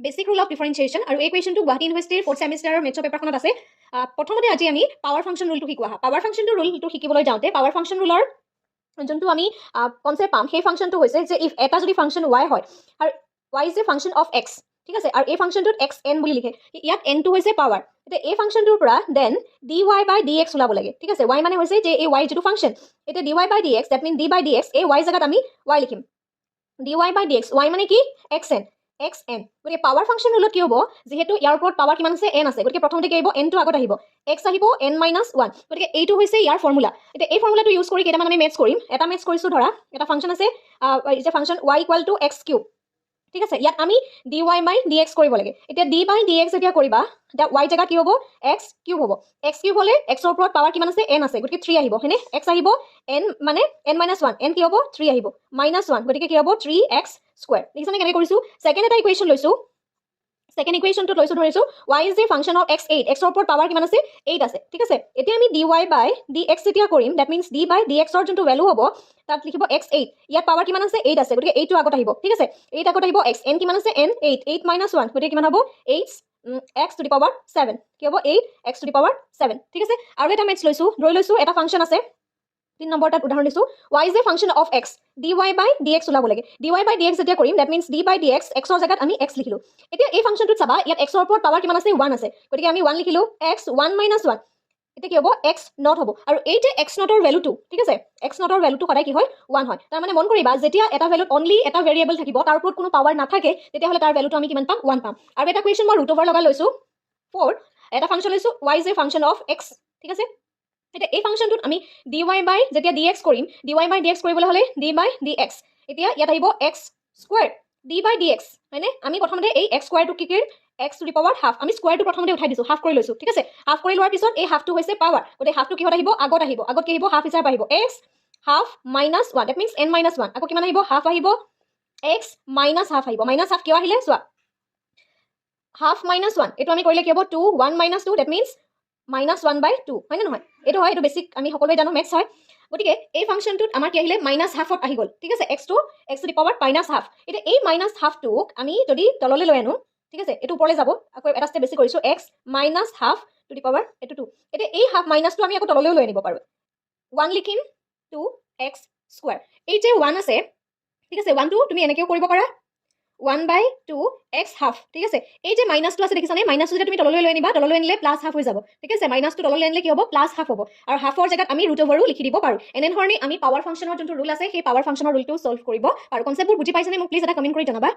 basic rule of ডিফাৰেন্সিয়েশন আৰু এই কুৱেশ্যনটো গুৱাহাটী ইউনিভাৰ্চিটিৰ 4th সেমিষ্টাৰৰ মেথছৰ পেপাৰখনত আছে প্ৰথমতে আজি আমি পাৱাৰ ফাংচন ৰুলটো শিকোৱা হয় পাৱাৰ ফাংচনটো ৰুলটো শিকিবলৈ যাওঁতে পাৱাৰ ফাংচন ৰুলৰ যোনটো আমি কনসেপ্ট পাম সেই ফাংচনটো হৈছে যে ইফ এটা যদি ফাংচন y হয় আৰু y is a function of x ঠিক আছে আৰু এই ফাংচনটোত xn বুলি লিখে ইয়াত n টো হৈছে পাৱাৰ এতিয়া এই ফাংচনটোৰ পৰা দেন dy by dx ওলাব লাগে ঠিক আছে y মানে হৈছে যে এই y যেটো ফাংচন এটা dy by dx that mean d by dx এই y জায়গাত আমি y লিখিম dy by dx y মানে কি xn xn গতিকে পাৱাৰ ফাংচন ৰুলত কি হ'ব যেহেতু ইয়াৰ ওপৰত পাৱাৰ কিমান আছে n আছে গতিকে প্ৰথমতে কি আহিব n টো আগত আহিব x আহিব n - 1 গতিকে এইটো হৈছে ইয়াৰ ফৰ্মুলা এতিয়া এই ফৰ্মুলাটো ইউজ কৰি কেইটামান আমি মেথছ কৰিম এটা মেথছ কৰিছো ধৰা এটা ফাংচন আছে is a function y = x³ ঠিক আছে ইয়াত আমি dy by dx কৰিব লাগে এতিয়া d by dx যেতিয়া কৰিবা এটা y জায়গা কি হ'ব x³ হ'ব x³ হলে x ৰ ওপৰত পাৱাৰ কিমান আছে n আছে গতিকে 3 আহিব হেনে x আহিব n মানে n - 1 n কি হ'ব 3 আহিব -1 গতিকে কি হ'ব 3x² লিখিছনে কেনে কৰিছো সেকেন্ড এটা ইকুৱেশ্যন লৈছো সেকেন্ড ইকুৱেশ্যনটো লৈছো ধৰিছো y is a function of x8 x ৰ ওপৰত পাৱাৰ কিমান আছে 8 আছে ঠিক আছে এতিয়া আমি dy by dx যেতিয়া কৰিম that means d by dx ৰ যোনটো ভ্যালু হ'ব তাত লিখিব x8 ইয়াত পাৱাৰ কিমান আছে 8 আছে গতিকে 8 টো আগত আহিব ঠিক আছে 8 আগত আহিব x n কিমান আছে n 8 8 - 1 গতিকে কিমান হ'ব 8x to the power 7 কি হ'ব 8x to the power 7 ঠিক আছে আৰু এটা মেথছ লৈছো ধৰি লৈছো এটা ফাংচন আছে 3 নম্বৰ তাত উদাহৰণ দিছো y is a function of x dy by dx ওলাব লাগে dy by dx যেতিয়া কৰিম that means d by dx x ৰ জায়গাত আমি x লিখিলো এতিয়া এই ফাংচনটোত চাবা ইয়াত x ৰ ওপৰত পাৱাৰ কিমান আছে 1 আছে গতিকে আমি 1 লিখিলো x 1 - 1 এটা কি হ'ব x নট হ'ব আৰু এই যে x নটৰ ভ্যালুটো ঠিক আছে x নটৰ ভ্যালুটো সদায় কি হয় 1 হয় তাৰ মানে মন কৰিবা যেতিয়া এটা ভ্যালুত অনলি এটা ভেৰিয়েবল থাকিব তাৰ ওপৰত কোনো পাৱাৰ নাথাকে তেতিয়া হলে তাৰ ভ্যালুটো আমি কিমান পাম 1 পাম আৰু এটা কুৱেশ্যন মই ৰুট ওভাৰ লগাই লৈছো 4 এটা ফাংচন লৈছো y is a function of x ঠিক আছে এটা এই ফাংচনটোত আমি dy by যেতিয়া dx কৰিম dy by dx কৰিবলৈ হলে d by dx এতিয়া ইয়াত আহিব x² d by dx হয়নে আমি প্ৰথমতে এই x² টো কি কৰিম x to the power half আমি স্কয়াৰটো প্ৰথমতে উঠাই দিছো হাফ কৰি লৈছো ঠিক আছে হাফ কৰি লোৱাৰ পিছত এই হাফটো হৈছে পাৱাৰ গতে হাফটো কিহত আহিব আগত কি আহিব হাফ হিচাপে আহিব x half minus 1 that means n - 1 আকৌ কিমান আহিব হাফ আহিব x minus half আহিব minus half কিয় আহিলে চোৱা half minus 1 এটো আমি কৰিলে কি হ'ব 2 1 minus 2 that means -1/2 হয় না নহয় এটো হয় এটো বেসিক আমি সকলোৱে জানো মেথছ হয় গতিকে এই ফাংচনটোত আমাৰ কি আহিলে -1/2 আহি গল ঠিক আছে x to the power -1/2 এটা এই -1/2 টোক আমি যদি তললৈ লৈ আনো ঠিক আছে এটো ওপৰলৈ যাব আকৌ এটা স্টেপ বেছি কৰিছো x -1/2 to the power এটো 2 এটা এই হাফ মাইনাসটো আমি আকৌ তললৈ লৈ আনিব পাৰো 1 লিখিম 2x² এই যে 1 আছে ঠিক আছে 1 টো তুমি এনেকেও কৰিব পাৰা 1/2 x half ঠিক আছে এই যে মাইনাসটো আছে দেখিছানে মাইনাসটো যদি তুমি তললৈ লৈ আনিবা তললৈ আনিলে +1/2 হৈ যাব ঠিক আছে মাইনাসটো তললৈ আনিলে কি হ'ব +1/2 হ'ব আৰু হাফৰ জায়গাত আমি ৰুট ওভাৰও লিখি দিব পাৰো এনে ধৰণে আমি পাৱাৰ ফাংচনৰ যোনটো ৰুল আছে সেই পাৱাৰ ফাংচনৰ ৰুলটো সলভ কৰিব আৰু কনসেপ্টবোৰ বুজি পাইছানে মোক প্লিজ এটা কমেন্ট কৰি জনাবা